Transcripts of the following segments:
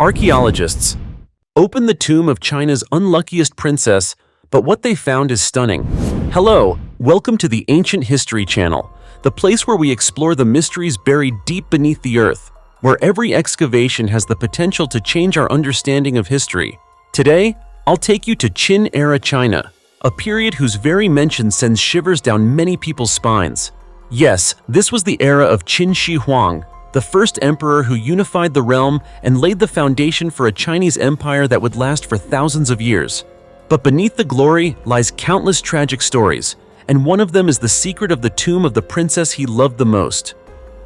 Archaeologists open the tomb of China's unluckiest princess, but what they found is stunning. Hello, welcome to the Ancient History Channel, the place where we explore the mysteries buried deep beneath the earth, where every excavation has the potential to change our understanding of history. Today, I'll take you to Qin-era China, a period whose very mention sends shivers down many people's spines. Yes, this was the era of Qin Shi Huang, the first emperor who unified the realm and laid the foundation for a Chinese empire that would last for thousands of years. But beneath the glory lies countless tragic stories, and one of them is the secret of the tomb of the princess he loved the most.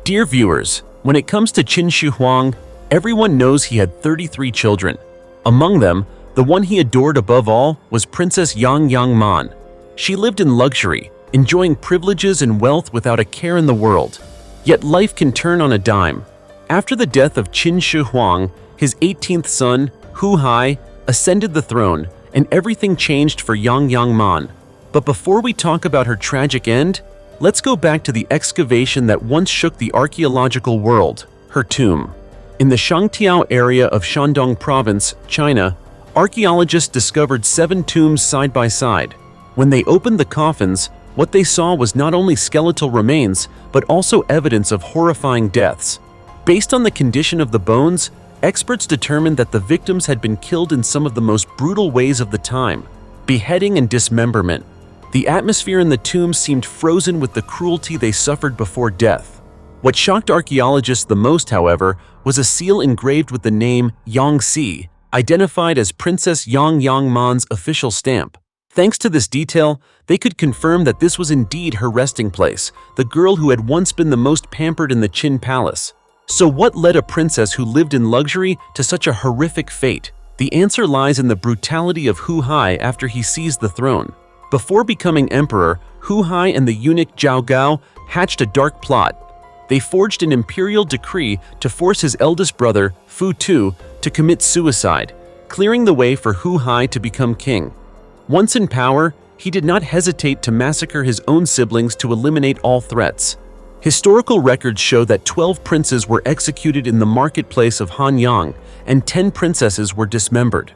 Dear viewers, when it comes to Qin Shi Huang, everyone knows he had 33 children. Among them, the one he adored above all was Princess Yang Man. She lived in luxury, enjoying privileges and wealth without a care in the world. Yet life can turn on a dime. After the death of Qin Shi Huang, his 18th son, Hu Hai, ascended the throne, and everything changed for Yang Man. But before we talk about her tragic end, let's go back to the excavation that once shook the archaeological world, her tomb. In the Shangtiao area of Shandong Province, China, archaeologists discovered 7 tombs side by side. When they opened the coffins, what they saw was not only skeletal remains, but also evidence of horrifying deaths. Based on the condition of the bones, experts determined that the victims had been killed in some of the most brutal ways of the time: beheading and dismemberment. The atmosphere in the tombs seemed frozen with the cruelty they suffered before death. What shocked archaeologists the most, however, was a seal engraved with the name Yangxi, identified as Princess Yang Man's official stamp. Thanks to this detail, they could confirm that this was indeed her resting place, the girl who had once been the most pampered in the Qin palace. So what led a princess who lived in luxury to such a horrific fate? The answer lies in the brutality of Hu Hai after he seized the throne. Before becoming emperor, Hu Hai and the eunuch Zhao Gao hatched a dark plot. They forged an imperial decree to force his eldest brother, Fu Tu, to commit suicide, clearing the way for Hu Hai to become king. Once in power, he did not hesitate to massacre his own siblings to eliminate all threats. Historical records show that 12 princes were executed in the marketplace of Hanyang, and 10 princesses were dismembered.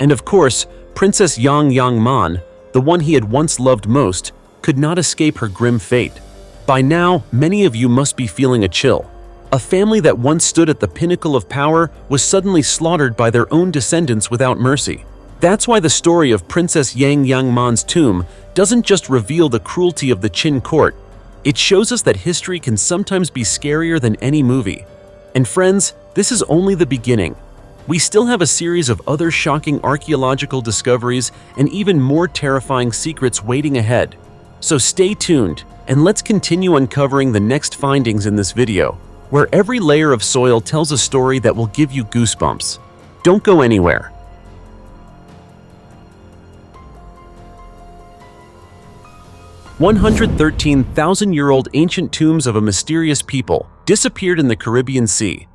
And of course, Princess Yang Man, the one he had once loved most, could not escape her grim fate. By now, many of you must be feeling a chill. A family that once stood at the pinnacle of power was suddenly slaughtered by their own descendants without mercy. That's why the story of Princess Yang Man's tomb doesn't just reveal the cruelty of the Qin court. It shows us that history can sometimes be scarier than any movie. And friends, this is only the beginning. We still have a series of other shocking archaeological discoveries and even more terrifying secrets waiting ahead. So stay tuned, and let's continue uncovering the next findings in this video, where every layer of soil tells a story that will give you goosebumps. Don't go anywhere. 113,000-year-old ancient tombs of a mysterious people disappeared in the Caribbean Sea.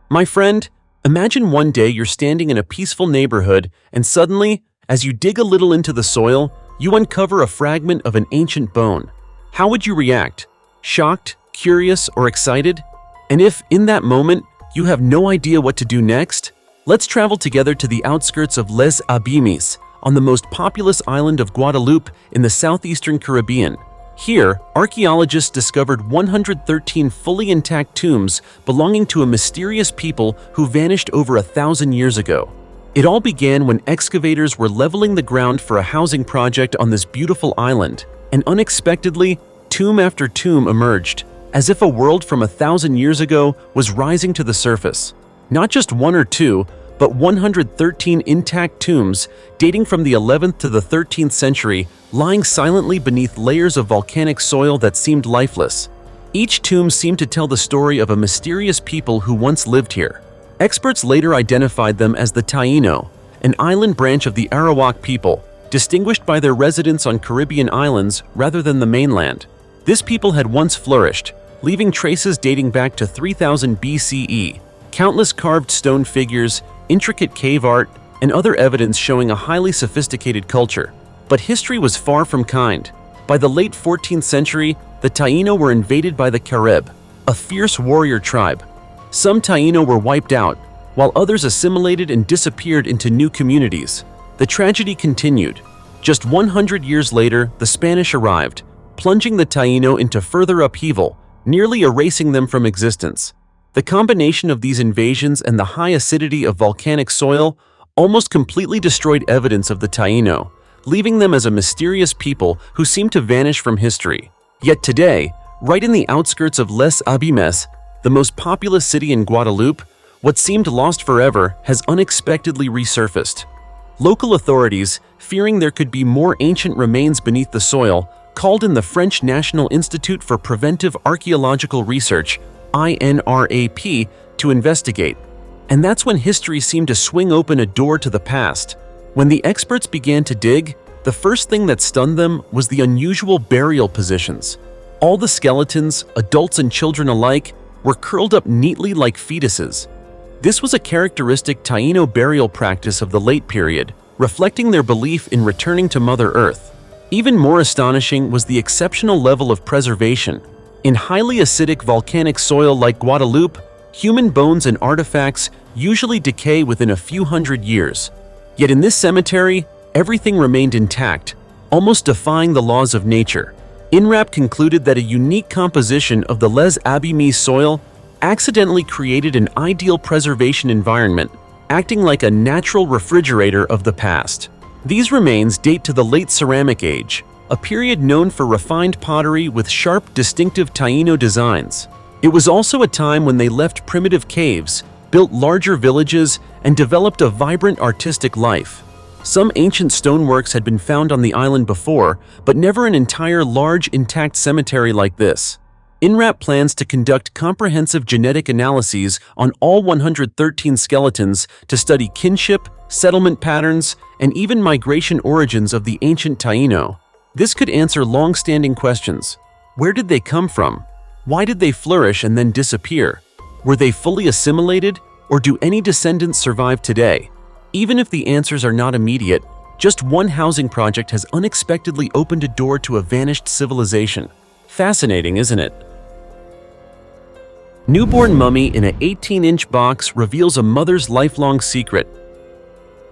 My friend, imagine one day you're standing in a peaceful neighborhood and suddenly, as you dig a little into the soil, you uncover a fragment of an ancient bone. How would you react? Shocked, curious, or excited? And if, in that moment, you have no idea what to do next, let's travel together to the outskirts of Les Abymes, on the most populous island of Guadeloupe in the southeastern Caribbean. Here, archaeologists discovered 113 fully intact tombs belonging to a mysterious people who vanished over 1,000 years ago. It all began when excavators were leveling the ground for a housing project on this beautiful island, and unexpectedly, tomb after tomb emerged, as if a world from 1,000 years ago was rising to the surface. Not just one or two, but 113 intact tombs dating from the 11th to the 13th century, lying silently beneath layers of volcanic soil that seemed lifeless. Each tomb seemed to tell the story of a mysterious people who once lived here. Experts later identified them as the Taino, an island branch of the Arawak people, distinguished by their residence on Caribbean islands rather than the mainland. This people had once flourished, leaving traces dating back to 3000 BCE, countless carved stone figures, intricate cave art, and other evidence showing a highly sophisticated culture. But history was far from kind. By the late 14th century, the Taino were invaded by the Carib, a fierce warrior tribe. Some Taino were wiped out, while others assimilated and disappeared into new communities. The tragedy continued. Just 100 years later, the Spanish arrived, plunging the Taino into further upheaval, nearly erasing them from existence. The combination of these invasions and the high acidity of volcanic soil almost completely destroyed evidence of the Taino, leaving them as a mysterious people who seem to vanish from history. Yet today, right in the outskirts of Les Abymes, the most populous city in Guadeloupe, what seemed lost forever has unexpectedly resurfaced. Local authorities, fearing there could be more ancient remains beneath the soil, called in the French National Institute for Preventive Archaeological Research, INRAP, to investigate. And that's when history seemed to swing open a door to the past. When the experts began to dig, the first thing that stunned them was the unusual burial positions. All the skeletons, adults and children alike, were curled up neatly like fetuses. This was a characteristic Taino burial practice of the late period, reflecting their belief in returning to Mother Earth. Even more astonishing was the exceptional level of preservation. In highly acidic volcanic soil like Guadeloupe, human bones and artifacts usually decay within a few hundred years. Yet in this cemetery, everything remained intact, almost defying the laws of nature. INRAP concluded that a unique composition of the Les Abymes soil accidentally created an ideal preservation environment, acting like a natural refrigerator of the past. These remains date to the late Ceramic Age, a period known for refined pottery with sharp, distinctive Taino designs. It was also a time when they left primitive caves, built larger villages, and developed a vibrant artistic life. Some ancient stoneworks had been found on the island before, but never an entire large, intact cemetery like this. INRAP plans to conduct comprehensive genetic analyses on all 113 skeletons to study kinship, settlement patterns, and even migration origins of the ancient Taino. This could answer long-standing questions. Where did they come from? Why did they flourish and then disappear? Were they fully assimilated, or do any descendants survive today? Even if the answers are not immediate, just one housing project has unexpectedly opened a door to a vanished civilization. Fascinating, isn't it? Newborn mummy in an 18-inch box reveals a mother's lifelong secret.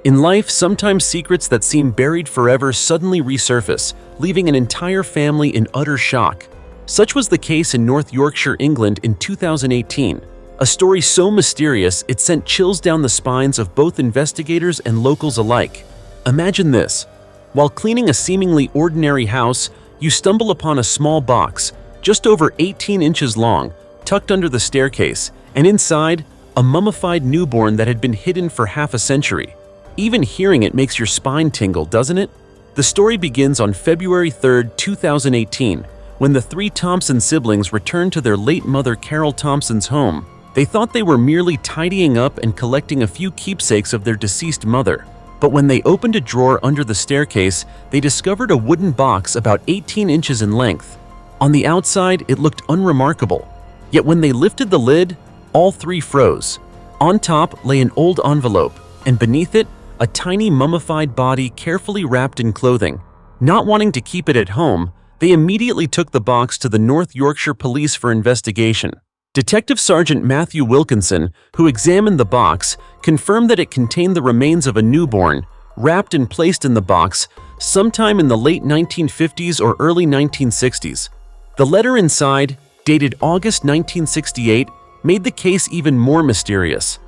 In life, sometimes secrets that seem buried forever suddenly resurface, leaving an entire family in utter shock. Such was the case in North Yorkshire, England in 2018. A story so mysterious it sent chills down the spines of both investigators and locals alike. Imagine this. While cleaning a seemingly ordinary house, you stumble upon a small box, just over 18 inches long, tucked under the staircase, and inside, a mummified newborn that had been hidden for half a century. Even hearing it makes your spine tingle, doesn't it? The story begins on February 3, 2018, when the three Thompson siblings returned to their late mother Carol Thompson's home. They thought they were merely tidying up and collecting a few keepsakes of their deceased mother. But when they opened a drawer under the staircase, they discovered a wooden box about 18 inches in length. On the outside, it looked unremarkable. Yet when they lifted the lid, all three froze. On top lay an old envelope, and beneath it, a tiny mummified body carefully wrapped in clothing. Not wanting to keep it at home, they immediately took the box to the North Yorkshire Police for investigation. Detective Sergeant Matthew Wilkinson, who examined the box, confirmed that it contained the remains of a newborn, wrapped and placed in the box sometime in the late 1950s or early 1960s. The letter inside, dated August 1968, made the case even more mysterious.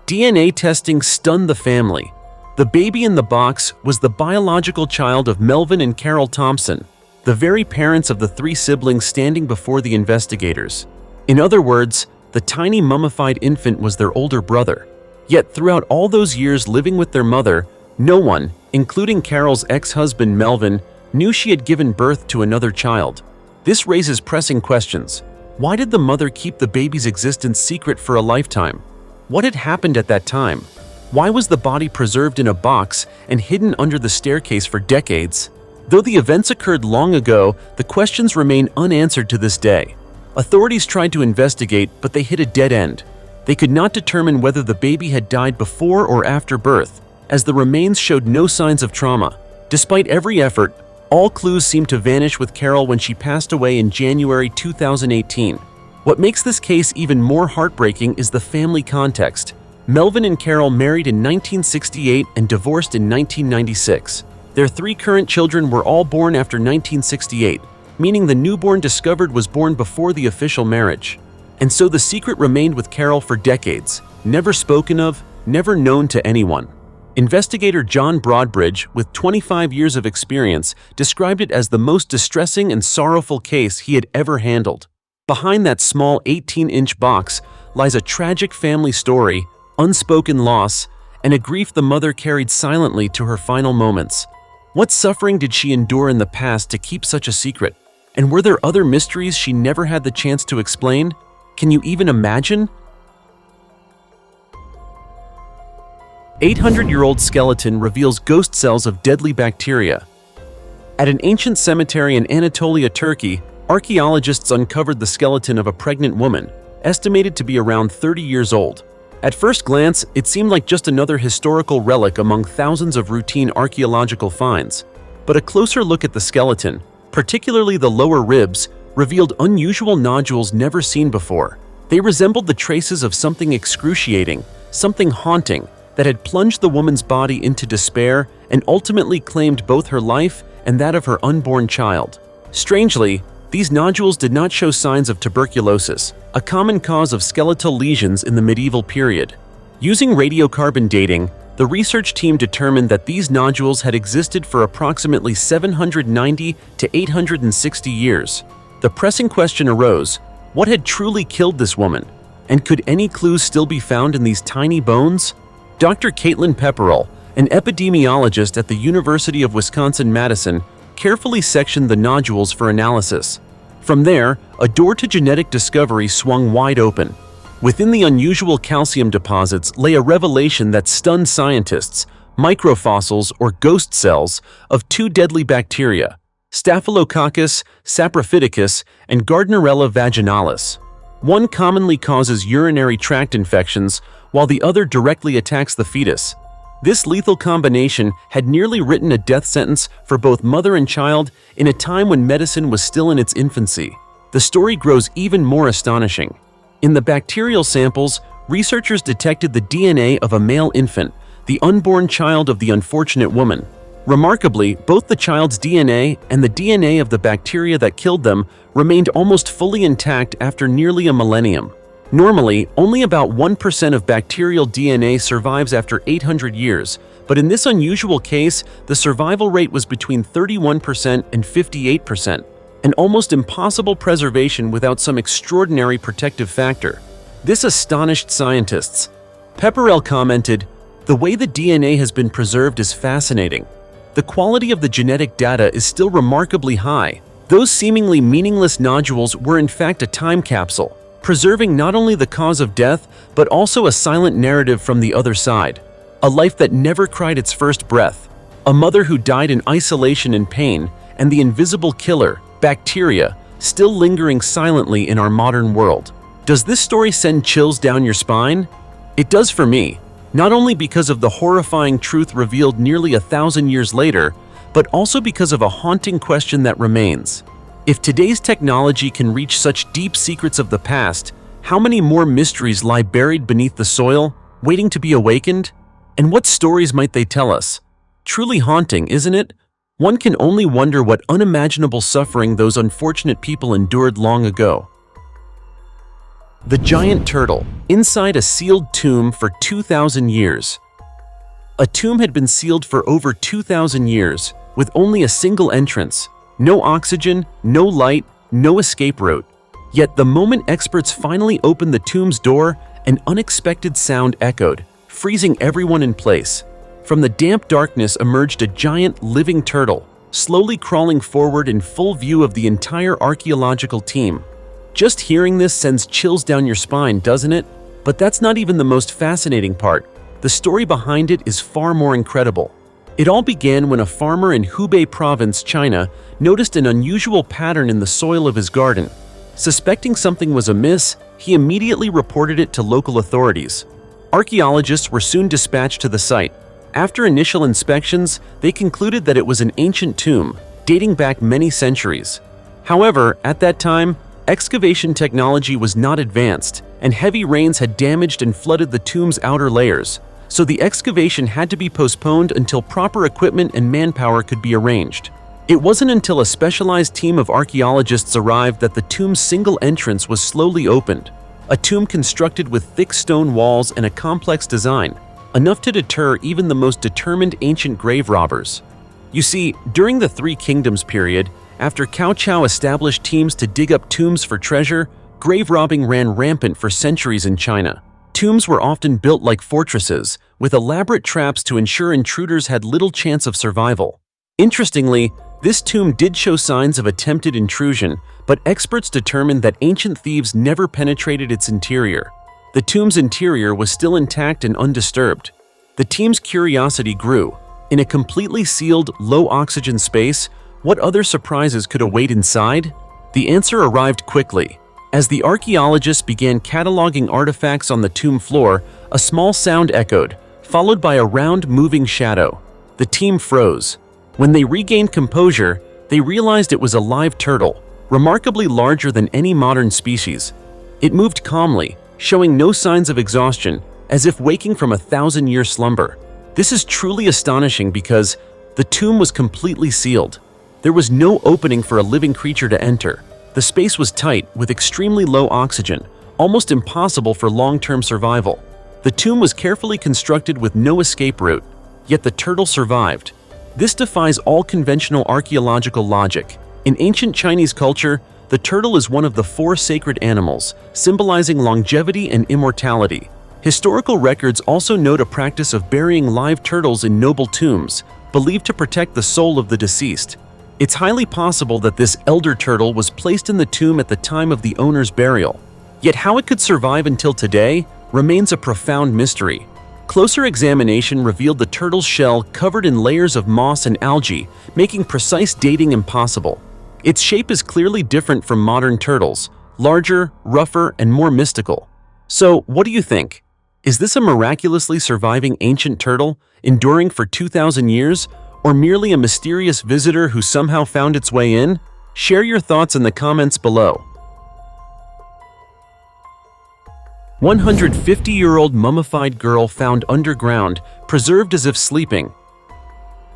DNA testing stunned the family. The baby in the box was the biological child of Melvin and Carol Thompson, the very parents of the three siblings standing before the investigators. In other words, the tiny mummified infant was their older brother. Yet throughout all those years living with their mother, no one, including Carol's ex-husband Melvin, knew she had given birth to another child. This raises pressing questions. Why did the mother keep the baby's existence secret for a lifetime? What had happened at that time? Why was the body preserved in a box and hidden under the staircase for decades? Though the events occurred long ago, the questions remain unanswered to this day. Authorities tried to investigate, but they hit a dead end. They could not determine whether the baby had died before or after birth, as the remains showed no signs of trauma. Despite every effort, all clues seemed to vanish with Carol when she passed away in January 2018. What makes this case even more heartbreaking is the family context. Melvin and Carol married in 1968 and divorced in 1996. Their 3 current children were all born after 1968, meaning the newborn discovered was born before the official marriage. And so the secret remained with Carol for decades, never spoken of, never known to anyone. Investigator John Broadbridge, with 25 years of experience, described it as the most distressing and sorrowful case he had ever handled. Behind that small 18-inch box lies a tragic family story, unspoken loss, and a grief the mother carried silently to her final moments. What suffering did she endure in the past to keep such a secret? And were there other mysteries she never had the chance to explain? Can you even imagine? 800-year-old skeleton reveals ghost cells of deadly bacteria. At an ancient cemetery in Anatolia, Turkey, archaeologists uncovered the skeleton of a pregnant woman, estimated to be around 30 years old. At first glance, it seemed like just another historical relic among thousands of routine archaeological finds. But a closer look at the skeleton, particularly the lower ribs, revealed unusual nodules never seen before. They resembled the traces of something excruciating, something haunting, that had plunged the woman's body into despair and ultimately claimed both her life and that of her unborn child. Strangely, these nodules did not show signs of tuberculosis, a common cause of skeletal lesions in the medieval period. Using radiocarbon dating, the research team determined that these nodules had existed for approximately 790 to 860 years. The pressing question arose: what had truly killed this woman? And could any clues still be found in these tiny bones? Dr. Caitlin Pepperell, an epidemiologist at the University of Wisconsin-Madison, carefully sectioned the nodules for analysis. From there, a door to genetic discovery swung wide open. Within the unusual calcium deposits lay a revelation that stunned scientists: microfossils, or ghost cells, of 2 deadly bacteria, Staphylococcus saprophyticus and Gardnerella vaginalis. One commonly causes urinary tract infections, while the other directly attacks the fetus. This lethal combination had nearly written a death sentence for both mother and child in a time when medicine was still in its infancy. The story grows even more astonishing. In the bacterial samples, researchers detected the DNA of a male infant, the unborn child of the unfortunate woman. Remarkably, both the child's DNA and the DNA of the bacteria that killed them remained almost fully intact after nearly a millennium. Normally, only about 1% of bacterial DNA survives after 800 years, but in this unusual case, the survival rate was between 31% and 58%, an almost impossible preservation without some extraordinary protective factor. This astonished scientists. Pepperell commented, "The way the DNA has been preserved is fascinating. The quality of the genetic data is still remarkably high. Those seemingly meaningless nodules were in fact a time capsule, preserving not only the cause of death, but also a silent narrative from the other side. A life that never cried its first breath. A mother who died in isolation and pain, and the invisible killer, bacteria, still lingering silently in our modern world." Does this story send chills down your spine? It does for me, not only because of the horrifying truth revealed nearly 1,000 years later, but also because of a haunting question that remains. If today's technology can reach such deep secrets of the past, how many more mysteries lie buried beneath the soil, waiting to be awakened? And what stories might they tell us? Truly haunting, isn't it? One can only wonder what unimaginable suffering those unfortunate people endured long ago. The giant turtle, inside a sealed tomb for 2,000 years. A tomb had been sealed for over 2,000 years, with only a single entrance. No oxygen, no light, no escape route. Yet the moment experts finally opened the tomb's door, an unexpected sound echoed, freezing everyone in place. From the damp darkness emerged a giant living turtle, slowly crawling forward in full view of the entire archaeological team. Just hearing this sends chills down your spine, doesn't it? But that's not even the most fascinating part. The story behind it is far more incredible. It all began when a farmer in Hubei province, China, noticed an unusual pattern in the soil of his garden. Suspecting something was amiss, he immediately reported it to local authorities. Archaeologists were soon dispatched to the site. After initial inspections, they concluded that it was an ancient tomb, dating back many centuries. However, at that time, excavation technology was not advanced, and heavy rains had damaged and flooded the tomb's outer layers, so the excavation had to be postponed until proper equipment and manpower could be arranged. It wasn't until a specialized team of archaeologists arrived that the tomb's single entrance was slowly opened, a tomb constructed with thick stone walls and a complex design, enough to deter even the most determined ancient grave robbers. You see, during the Three Kingdoms period, after Cao Cao established teams to dig up tombs for treasure, grave robbing ran rampant for centuries in China. Tombs were often built like fortresses, with elaborate traps to ensure intruders had little chance of survival. Interestingly, this tomb did show signs of attempted intrusion, but experts determined that ancient thieves never penetrated its interior. The tomb's interior was still intact and undisturbed. The team's curiosity grew. In a completely sealed, low-oxygen space, what other surprises could await inside? The answer arrived quickly. As the archaeologists began cataloging artifacts on the tomb floor, a small sound echoed, followed by a round, moving shadow. The team froze. When they regained composure, they realized it was a live turtle, remarkably larger than any modern species. It moved calmly, showing no signs of exhaustion, as if waking from a 1,000-year slumber. This is truly astonishing because the tomb was completely sealed. There was no opening for a living creature to enter. The space was tight, with extremely low oxygen, almost impossible for long-term survival. The tomb was carefully constructed with no escape route, yet the turtle survived. This defies all conventional archaeological logic. In ancient Chinese culture, the turtle is one of the 4 sacred animals, symbolizing longevity and immortality. Historical records also note a practice of burying live turtles in noble tombs, believed to protect the soul of the deceased. It's highly possible that this elder turtle was placed in the tomb at the time of the owner's burial. Yet how it could survive until today remains a profound mystery. Closer examination revealed the turtle's shell covered in layers of moss and algae, making precise dating impossible. Its shape is clearly different from modern turtles, larger, rougher, and more mystical. So, what do you think? Is this a miraculously surviving ancient turtle, enduring for 2,000 years, or merely a mysterious visitor who somehow found its way in? Share your thoughts in the comments below. 150-year-old mummified girl found underground, preserved as if sleeping.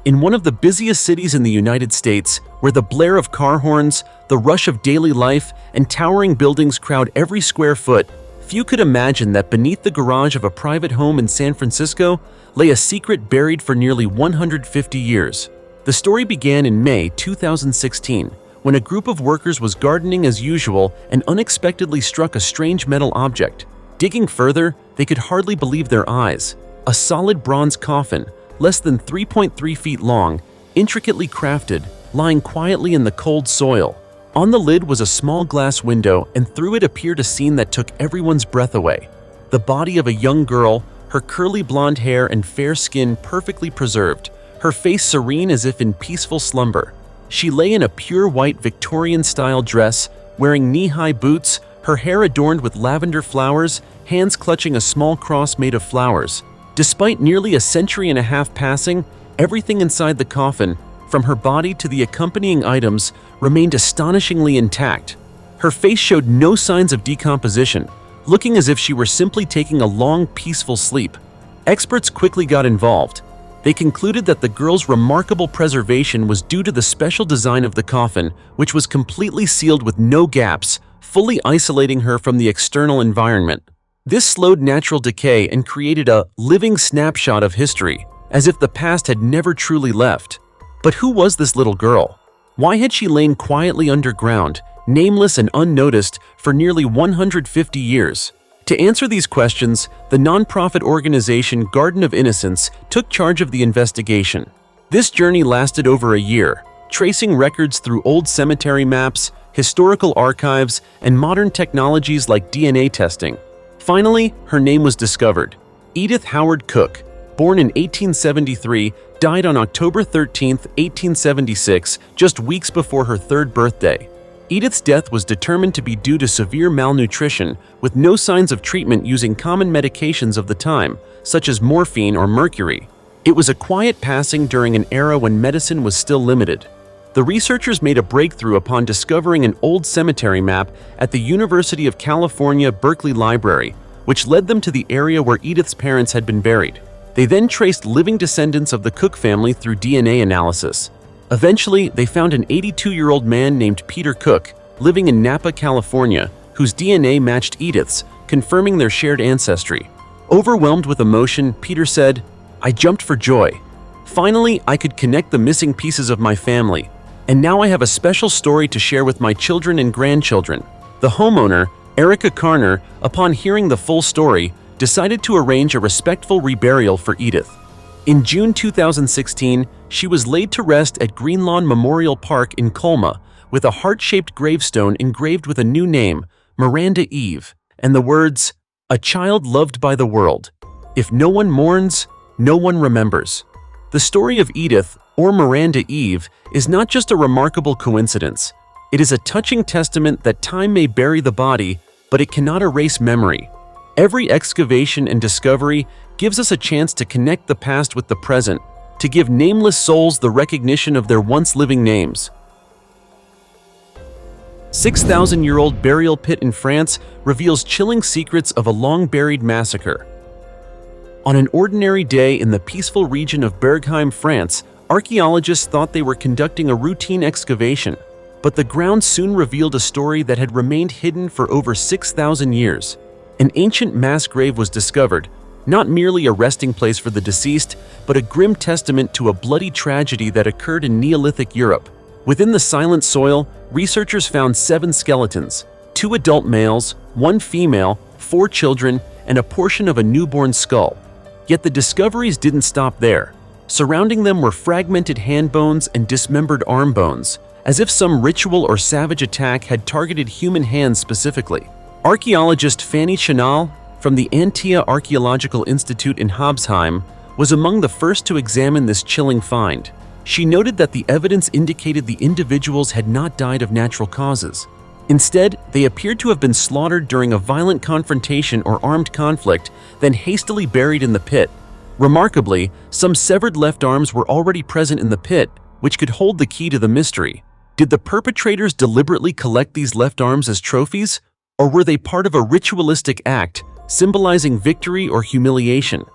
In one of the busiest cities in the United States, where the blare of car horns, the rush of daily life, and towering buildings crowd every square foot, few could imagine that beneath the garage of a private home in San Francisco lay a secret buried for nearly 150 years. The story began in May 2016, when a group of workers was gardening as usual and unexpectedly struck a strange metal object. Digging further, they could hardly believe their eyes. A solid bronze coffin, less than 3.3 feet long, intricately crafted, lying quietly in the cold soil. On the lid was a small glass window, and through it appeared a scene that took everyone's breath away. The body of a young girl, her curly blonde hair and fair skin perfectly preserved, her face serene as if in peaceful slumber. She lay in a pure white Victorian-style dress, wearing knee-high boots, her hair adorned with lavender flowers, hands clutching a small cross made of flowers. Despite nearly a century and a half passing, everything inside the coffin, from her body to the accompanying items, remained astonishingly intact. Her face showed no signs of decomposition, looking as if she were simply taking a long, peaceful sleep. Experts quickly got involved. They concluded that the girl's remarkable preservation was due to the special design of the coffin, which was completely sealed with no gaps, fully isolating her from the external environment. This slowed natural decay and created a living snapshot of history, as if the past had never truly left. But who was this little girl? Why had she lain quietly underground, nameless and unnoticed, for nearly 150 years? To answer these questions, the nonprofit organization Garden of Innocence took charge of the investigation. This journey lasted over a year, tracing records through old cemetery maps, historical archives, and modern technologies like DNA testing. Finally, her name was discovered. Edith Howard Cook, born in 1873, died on October 13, 1876, just weeks before her 3rd birthday. Edith's death was determined to be due to severe malnutrition, with no signs of treatment using common medications of the time, such as morphine or mercury. It was a quiet passing during an era when medicine was still limited. The researchers made a breakthrough upon discovering an old cemetery map at the University of California, Berkeley Library, which led them to the area where Edith's parents had been buried. They then traced living descendants of the Cook family through DNA analysis. Eventually, they found an 82-year-old man named Peter Cook, living in Napa, California, whose DNA matched Edith's, confirming their shared ancestry. Overwhelmed with emotion, Peter said, "I jumped for joy. Finally, I could connect the missing pieces of my family. And now I have a special story to share with my children and grandchildren." The homeowner, Erica Carner, upon hearing the full story, decided to arrange a respectful reburial for Edith. In June 2016, she was laid to rest at Greenlawn Memorial Park in Colma, with a heart-shaped gravestone engraved with a new name, Miranda Eve, and the words, "A child loved by the world. If no one mourns, no one remembers." The story of Edith, or Miranda Eve, is not just a remarkable coincidence. It is a touching testament that time may bury the body, but it cannot erase memory. Every excavation and discovery gives us a chance to connect the past with the present, to give nameless souls the recognition of their once living names. 6,000-year-old burial pit in France reveals chilling secrets of a long-buried massacre. On an ordinary day in the peaceful region of Bergheim, France, archaeologists thought they were conducting a routine excavation, but the ground soon revealed a story that had remained hidden for over 6,000 years. An ancient mass grave was discovered, not merely a resting place for the deceased, but a grim testament to a bloody tragedy that occurred in Neolithic Europe. Within the silent soil, researchers found 7 skeletons, 2 adult males, 1 female, 4 children, and a portion of a newborn skull. Yet the discoveries didn't stop there. Surrounding them were fragmented hand bones and dismembered arm bones, as if some ritual or savage attack had targeted human hands specifically. Archaeologist Fanny Chanal from the Antilla Archaeological Institute in Hobsheim was among the first to examine this chilling find. She noted that the evidence indicated the individuals had not died of natural causes. Instead, they appeared to have been slaughtered during a violent confrontation or armed conflict, then hastily buried in the pit. Remarkably, some severed left arms were already present in the pit, which could hold the key to the mystery. Did the perpetrators deliberately collect these left arms as trophies, or were they part of a ritualistic act, symbolizing victory or humiliation?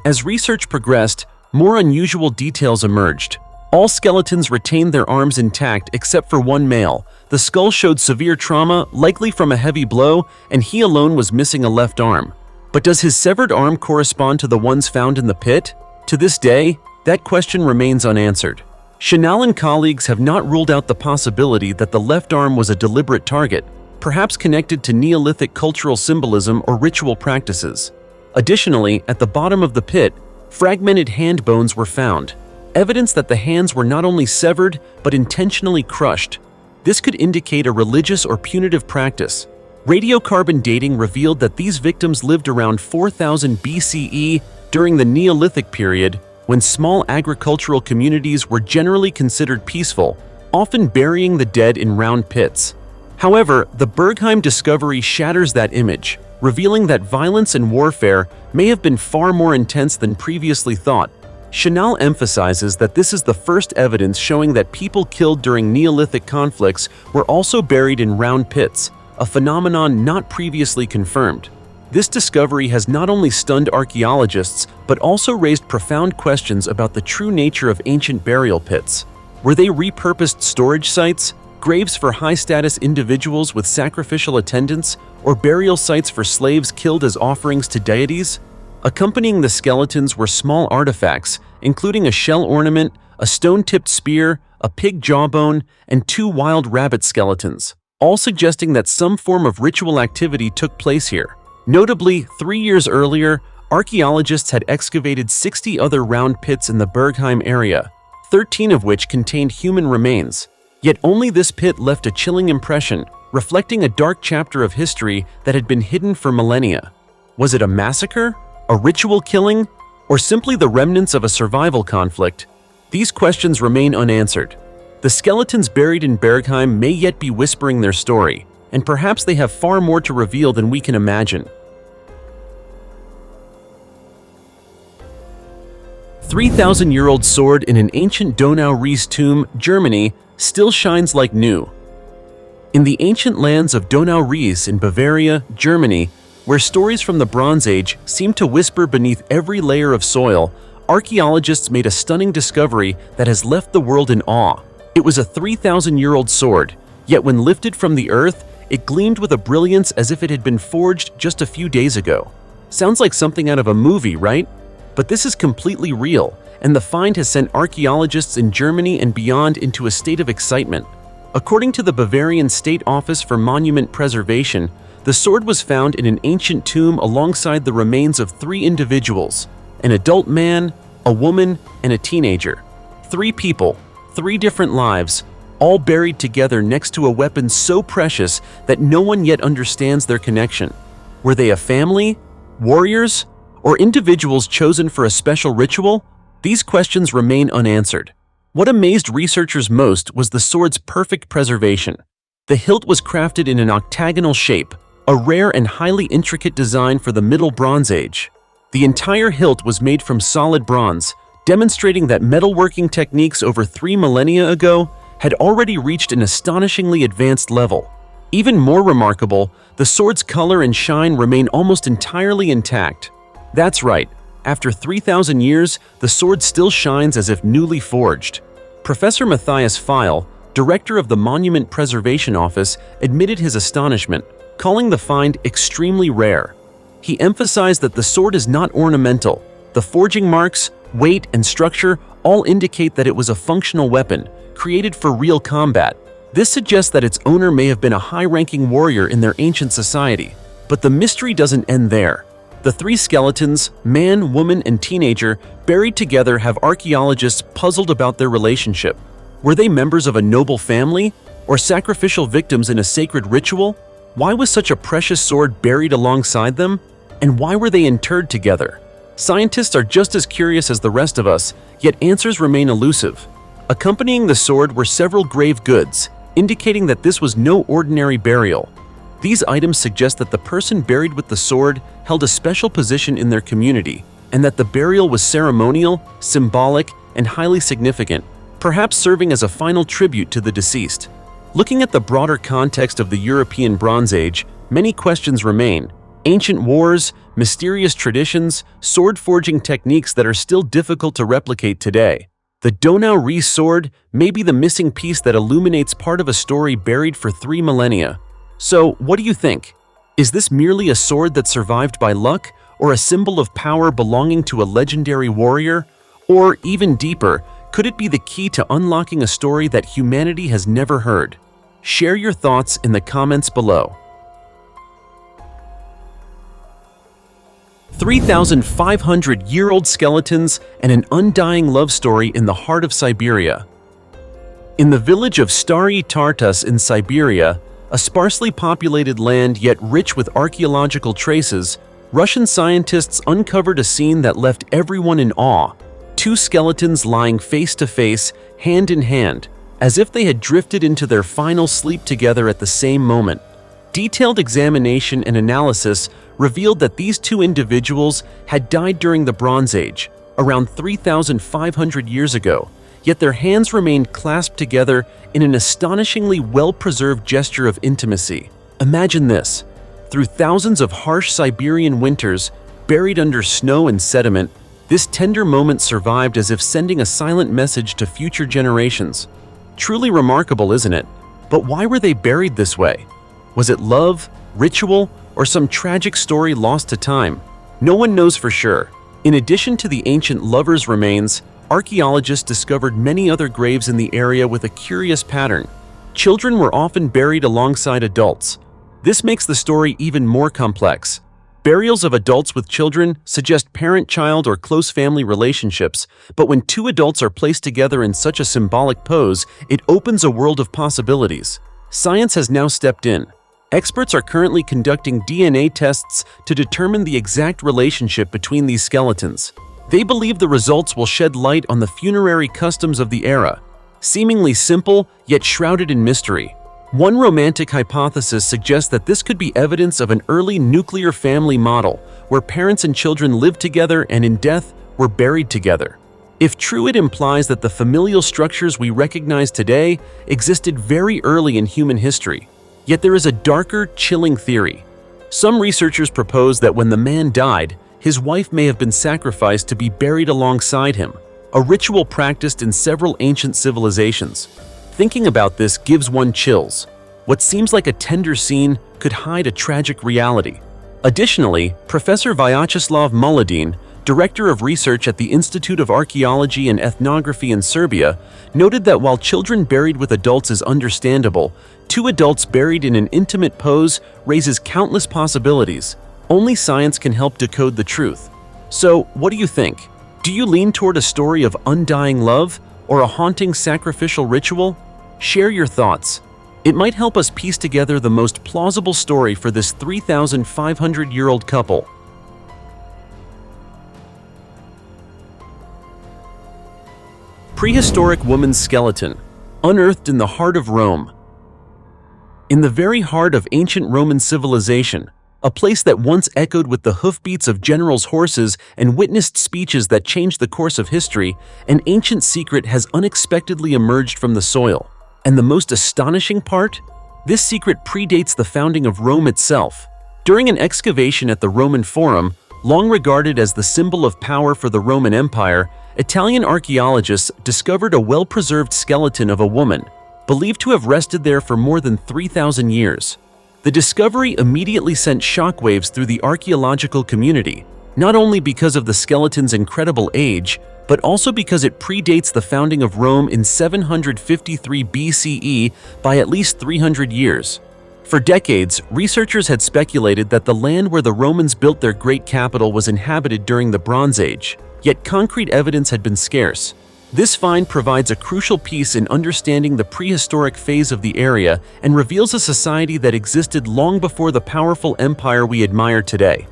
As research progressed, more unusual details emerged. All skeletons retained their arms intact except for one male. The skull showed severe trauma, likely from a heavy blow, and he alone was missing a left arm. But does his severed arm correspond to the ones found in the pit? To this day, that question remains unanswered. Chanal and colleagues have not ruled out the possibility that the left arm was a deliberate target, perhaps connected to Neolithic cultural symbolism or ritual practices. Additionally, at the bottom of the pit, fragmented hand bones were found, evidence that the hands were not only severed but intentionally crushed. This could indicate a religious or punitive practice. Radiocarbon dating revealed that these victims lived around 4000 BCE during the Neolithic period, when small agricultural communities were generally considered peaceful, often burying the dead in round pits. However, the Bergheim discovery shatters that image, revealing that violence and warfare may have been far more intense than previously thought. Chanal emphasizes that this is the first evidence showing that people killed during Neolithic conflicts were also buried in round pits, a phenomenon not previously confirmed. This discovery has not only stunned archaeologists, but also raised profound questions about the true nature of ancient burial pits. Were they repurposed storage sites, graves for high-status individuals with sacrificial attendants, or burial sites for slaves killed as offerings to deities? Accompanying the skeletons were small artifacts, including a shell ornament, a stone-tipped spear, a pig jawbone, and 2 wild rabbit skeletons, all suggesting that some form of ritual activity took place here. Notably, 3 years earlier, archaeologists had excavated 60 other round pits in the Bergheim area, 13 of which contained human remains. Yet only this pit left a chilling impression, reflecting a dark chapter of history that had been hidden for millennia. Was it a massacre, a ritual killing, or simply the remnants of a survival conflict? These questions remain unanswered. The skeletons buried in Bergheim may yet be whispering their story, and perhaps they have far more to reveal than we can imagine. 3,000-year-old sword in an ancient Donau-Ries tomb, Germany, still shines like new. In the ancient lands of Donau-Ries in Bavaria, Germany, where stories from the Bronze Age seem to whisper beneath every layer of soil, archaeologists made a stunning discovery that has left the world in awe. It was a 3,000-year-old sword, yet when lifted from the earth, it gleamed with a brilliance as if it had been forged just a few days ago. Sounds like something out of a movie, right? But this is completely real, and the find has sent archaeologists in Germany and beyond into a state of excitement. According to the Bavarian State Office for Monument Preservation, the sword was found in an ancient tomb alongside the remains of 3 individuals: an adult man, a woman, and a teenager. 3 people, 3 different lives, all buried together next to a weapon so precious that no one yet understands their connection. Were they a family, warriors, or individuals chosen for a special ritual? These questions remain unanswered. What amazed researchers most was the sword's perfect preservation. The hilt was crafted in an octagonal shape, a rare and highly intricate design for the Middle Bronze Age. The entire hilt was made from solid bronze, demonstrating that metalworking techniques over 3 millennia ago had already reached an astonishingly advanced level. Even more remarkable, the sword's color and shine remain almost entirely intact. That's right, after 3,000 years, the sword still shines as if newly forged. Professor Matthias Feil, director of the Monument Preservation Office, admitted his astonishment, calling the find extremely rare. He emphasized that the sword is not ornamental. The forging marks, weight, and structure all indicate that it was a functional weapon, created for real combat. This suggests that its owner may have been a high-ranking warrior in their ancient society. But the mystery doesn't end there. The 3 skeletons, man, woman, and teenager, buried together have archaeologists puzzled about their relationship. Were they members of a noble family, or sacrificial victims in a sacred ritual? Why was such a precious sword buried alongside them? And why were they interred together? Scientists are just as curious as the rest of us, yet answers remain elusive. Accompanying the sword were several grave goods, indicating that this was no ordinary burial. These items suggest that the person buried with the sword held a special position in their community, and that the burial was ceremonial, symbolic, and highly significant, perhaps serving as a final tribute to the deceased. Looking at the broader context of the European Bronze Age, many questions remain. Ancient wars, mysterious traditions, sword-forging techniques that are still difficult to replicate today. The Donau-Ries sword may be the missing piece that illuminates part of a story buried for 3 millennia. So, what do you think? Is this merely a sword that survived by luck, or a symbol of power belonging to a legendary warrior? Or, even deeper, could it be the key to unlocking a story that humanity has never heard? Share your thoughts in the comments below. 3,500-year-old skeletons and an undying love story in the heart of Siberia. In the village of Stary Tartus in Siberia, a sparsely populated land yet rich with archaeological traces, Russian scientists uncovered a scene that left everyone in awe. 2 skeletons lying face to face, hand in hand, as if they had drifted into their final sleep together at the same moment. Detailed examination and analysis revealed that these 2 individuals had died during the Bronze Age, around 3,500 years ago, yet their hands remained clasped together in an astonishingly well-preserved gesture of intimacy. Imagine this. Through thousands of harsh Siberian winters, buried under snow and sediment, this tender moment survived as if sending a silent message to future generations. Truly remarkable, isn't it? But why were they buried this way? Was it love, ritual, or some tragic story lost to time? No one knows for sure. In addition to the ancient lovers' remains, archaeologists discovered many other graves in the area with a curious pattern. Children were often buried alongside adults. This makes the story even more complex. Burials of adults with children suggest parent-child or close family relationships, but when 2 adults are placed together in such a symbolic pose, it opens a world of possibilities. Science has now stepped in. Experts are currently conducting DNA tests to determine the exact relationship between these skeletons. They believe the results will shed light on the funerary customs of the era, seemingly simple yet shrouded in mystery. One romantic hypothesis suggests that this could be evidence of an early nuclear family model, where parents and children lived together and in death were buried together. If true, it implies that the familial structures we recognize today existed very early in human history. Yet there is a darker, chilling theory. Some researchers propose that when the man died, his wife may have been sacrificed to be buried alongside him, a ritual practiced in several ancient civilizations. Thinking about this gives one chills. What seems like a tender scene could hide a tragic reality. Additionally, Professor Vyacheslav Muladin, director of research at the Institute of Archaeology and Ethnography in Serbia, noted that while children buried with adults is understandable, two adults buried in an intimate pose raises countless possibilities. Only science can help decode the truth. So, what do you think? Do you lean toward a story of undying love or a haunting sacrificial ritual? Share your thoughts. It might help us piece together the most plausible story for this 3,500-year-old couple. Prehistoric woman's skeleton, unearthed in the heart of Rome. In the very heart of ancient Roman civilization, a place that once echoed with the hoofbeats of generals' horses and witnessed speeches that changed the course of history, an ancient secret has unexpectedly emerged from the soil. And the most astonishing part? This secret predates the founding of Rome itself. During an excavation at the Roman Forum, long regarded as the symbol of power for the Roman Empire, Italian archaeologists discovered a well-preserved skeleton of a woman, believed to have rested there for more than 3,000 years. The discovery immediately sent shockwaves through the archaeological community, not only because of the skeleton's incredible age, but also because it predates the founding of Rome in 753 BCE by at least 300 years. For decades, researchers had speculated that the land where the Romans built their great capital was inhabited during the Bronze Age, yet concrete evidence had been scarce. This find provides a crucial piece in understanding the prehistoric phase of the area and reveals a society that existed long before the powerful empire we admire today.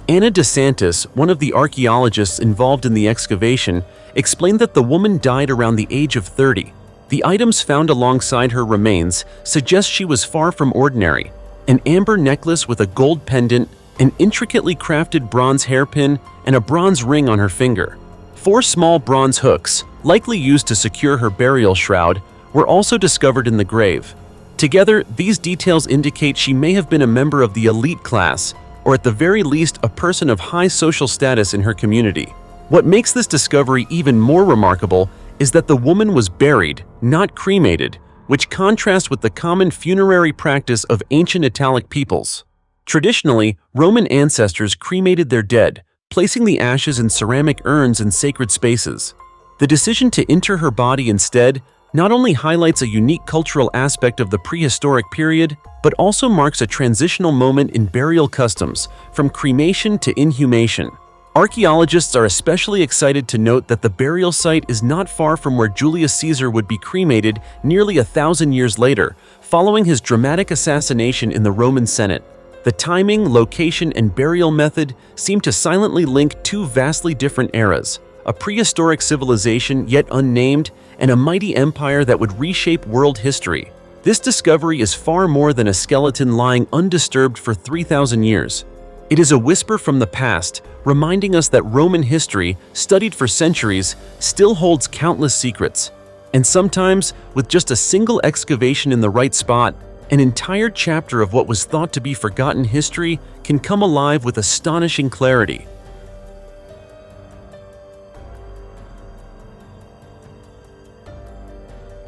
Anna DeSantis, one of the archaeologists involved in the excavation, explained that the woman died around the age of 30. The items found alongside her remains suggest she was far from ordinary: an amber necklace with a gold pendant, an intricately crafted bronze hairpin, and a bronze ring on her finger. 4 small bronze hooks, likely used to secure her burial shroud, were also discovered in the grave. Together, these details indicate she may have been a member of the elite class, or at the very least a person of high social status in her community. What makes this discovery even more remarkable is that the woman was buried, not cremated, which contrasts with the common funerary practice of ancient Italic peoples. Traditionally, Roman ancestors cremated their dead, placing the ashes in ceramic urns in sacred spaces. The decision to inter her body instead not only highlights a unique cultural aspect of the prehistoric period, but also marks a transitional moment in burial customs, from cremation to inhumation. Archaeologists are especially excited to note that the burial site is not far from where Julius Caesar would be cremated nearly 1,000 years later, following his dramatic assassination in the Roman Senate. The timing, location, and burial method seem to silently link two vastly different eras: a prehistoric civilization yet unnamed, and a mighty empire that would reshape world history. This discovery is far more than a skeleton lying undisturbed for 3,000 years. It is a whisper from the past, reminding us that Roman history, studied for centuries, still holds countless secrets. And sometimes, with just a single excavation in the right spot, an entire chapter of what was thought to be forgotten history can come alive with astonishing clarity.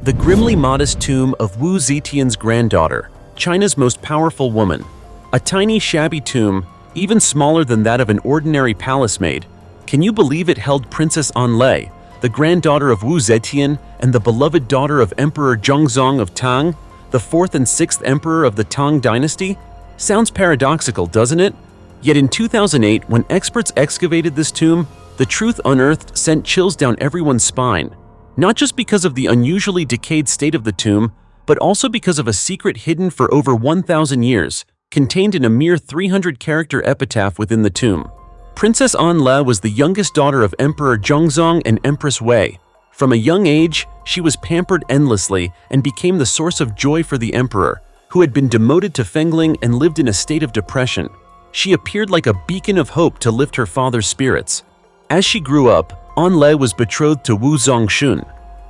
The grimly modest tomb of Wu Zetian's granddaughter, China's most powerful woman. A tiny, shabby tomb, even smaller than that of an ordinary palace maid. Can you believe it held Princess Anlei, the granddaughter of Wu Zetian and the beloved daughter of Emperor Zhongzong of Tang, the 4th and 6th emperor of the Tang dynasty? Sounds paradoxical, doesn't it? Yet in 2008, when experts excavated this tomb, the truth unearthed sent chills down everyone's spine. Not just because of the unusually decayed state of the tomb, but also because of a secret hidden for over 1,000 years, contained in a mere 300-character epitaph within the tomb. Princess Anlei was the youngest daughter of Emperor Zhongzong and Empress Wei. From a young age, she was pampered endlessly and became the source of joy for the emperor, who had been demoted to Fengling and lived in a state of depression. She appeared like a beacon of hope to lift her father's spirits. As she grew up, Anlai was betrothed to Wu Zongxun.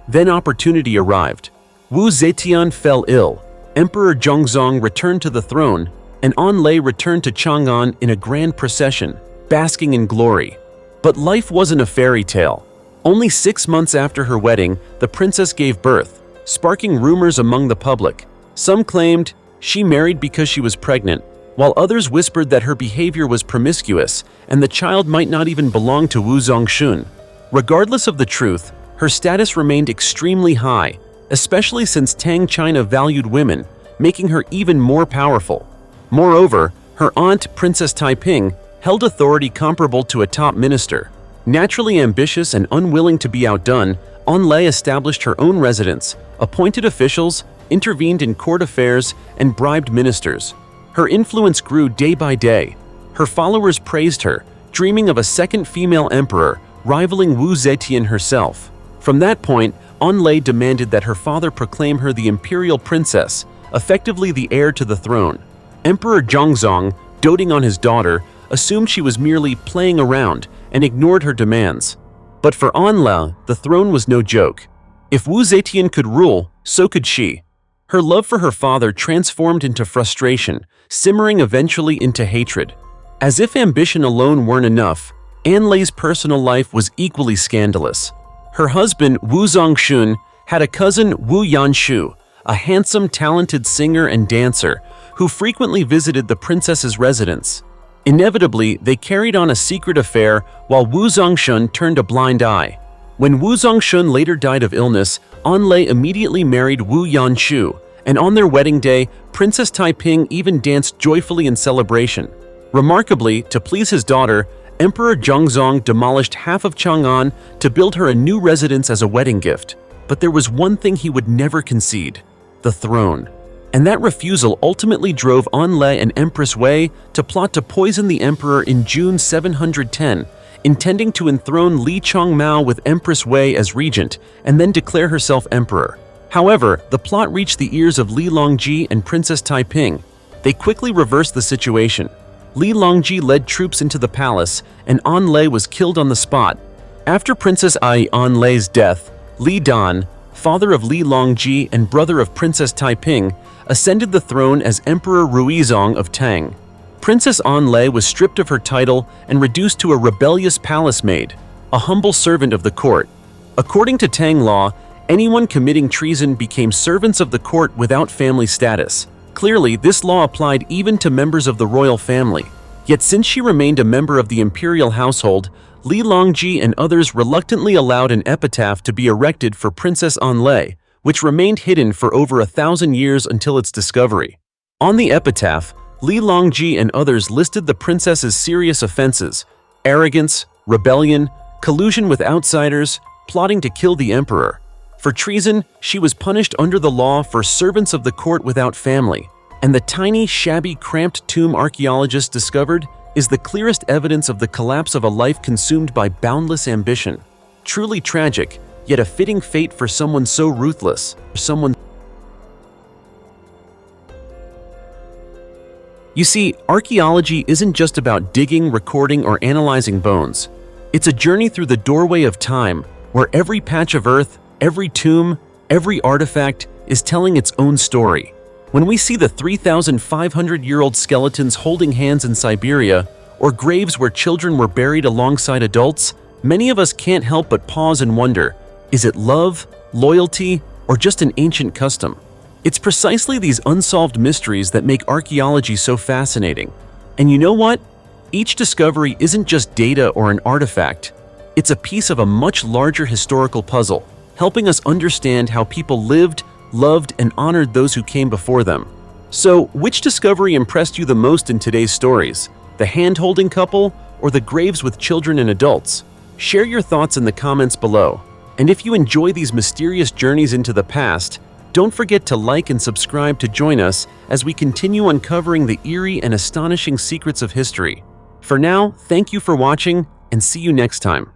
Then opportunity arrived. Wu Zetian fell ill, Emperor Zhongzong returned to the throne, and Anlai returned to Chang'an in a grand procession, basking in glory. But life wasn't a fairy tale. Only 6 months after her wedding, the princess gave birth, sparking rumors among the public. Some claimed she married because she was pregnant, while others whispered that her behavior was promiscuous and the child might not even belong to Wu Zongxun. Regardless of the truth, her status remained extremely high, especially since Tang China valued women, making her even more powerful. Moreover, her aunt, Princess Taiping, held authority comparable to a top minister. Naturally ambitious and unwilling to be outdone, Anlai established her own residence, appointed officials, intervened in court affairs, and bribed ministers. Her influence grew day by day. Her followers praised her, dreaming of a second female emperor, rivaling Wu Zetian herself. From that point, Anlai demanded that her father proclaim her the imperial princess, effectively the heir to the throne. Emperor Zhongzong, doting on his daughter, assumed she was merely playing around and ignored her demands. But for Anlai, the throne was no joke. If Wu Zetian could rule, so could she. Her love for her father transformed into frustration, simmering eventually into hatred. As if ambition alone weren't enough, Anlai's personal life was equally scandalous. Her husband, Wu Zongxun, had a cousin, Wu Yanshu, a handsome, talented singer and dancer, who frequently visited the princess's residence. Inevitably, they carried on a secret affair while Wu Zongxun turned a blind eye. When Wu Zongxun later died of illness, Anlai immediately married Wu Yanshu, and on their wedding day, Princess Taiping even danced joyfully in celebration. Remarkably, to please his daughter, Emperor Zhongzong demolished half of Chang'an to build her a new residence as a wedding gift. But there was one thing he would never concede: the throne. And that refusal ultimately drove Anlai and Empress Wei to plot to poison the emperor in June 710, intending to enthrone Li Chongmao with Empress Wei as regent and then declare herself emperor. However, the plot reached the ears of Li Longji and Princess Taiping. They quickly reversed the situation. Li Longji led troops into the palace, and Anlai was killed on the spot. After Princess Anlai's death, Li Dan, father of Li Longji and brother of Princess Taiping, ascended the throne as Emperor Ruizong of Tang. Princess Anlai was stripped of her title and reduced to a rebellious palace maid, a humble servant of the court. According to Tang law, anyone committing treason became servants of the court without family status. Clearly, this law applied even to members of the royal family. Yet since she remained a member of the imperial household, Li Longji and others reluctantly allowed an epitaph to be erected for Princess Anlai, which remained hidden for over 1,000 years until its discovery. On the epitaph, Li Longji and others listed the princess's serious offenses: arrogance, rebellion, collusion with outsiders, plotting to kill the emperor. For treason, she was punished under the law for servants of the court without family. And the tiny, shabby, cramped tomb archaeologists discovered is the clearest evidence of the collapse of a life consumed by boundless ambition. Truly tragic, yet a fitting fate for someone so ruthless, You see, archaeology isn't just about digging, recording, or analyzing bones. It's a journey through the doorway of time, where every patch of earth, every tomb, every artifact is telling its own story. When we see the 3,500-year-old skeletons holding hands in Siberia, or graves where children were buried alongside adults, many of us can't help but pause and wonder, is it love, loyalty, or just an ancient custom? It's precisely these unsolved mysteries that make archaeology so fascinating. And you know what? Each discovery isn't just data or an artifact. It's a piece of a much larger historical puzzle, helping us understand how people lived, loved, and honored those who came before them. So, which discovery impressed you the most in today's stories? The hand-holding couple, or the graves with children and adults? Share your thoughts in the comments below. And if you enjoy these mysterious journeys into the past, don't forget to like and subscribe to join us as we continue uncovering the eerie and astonishing secrets of history. For now, thank you for watching, and see you next time.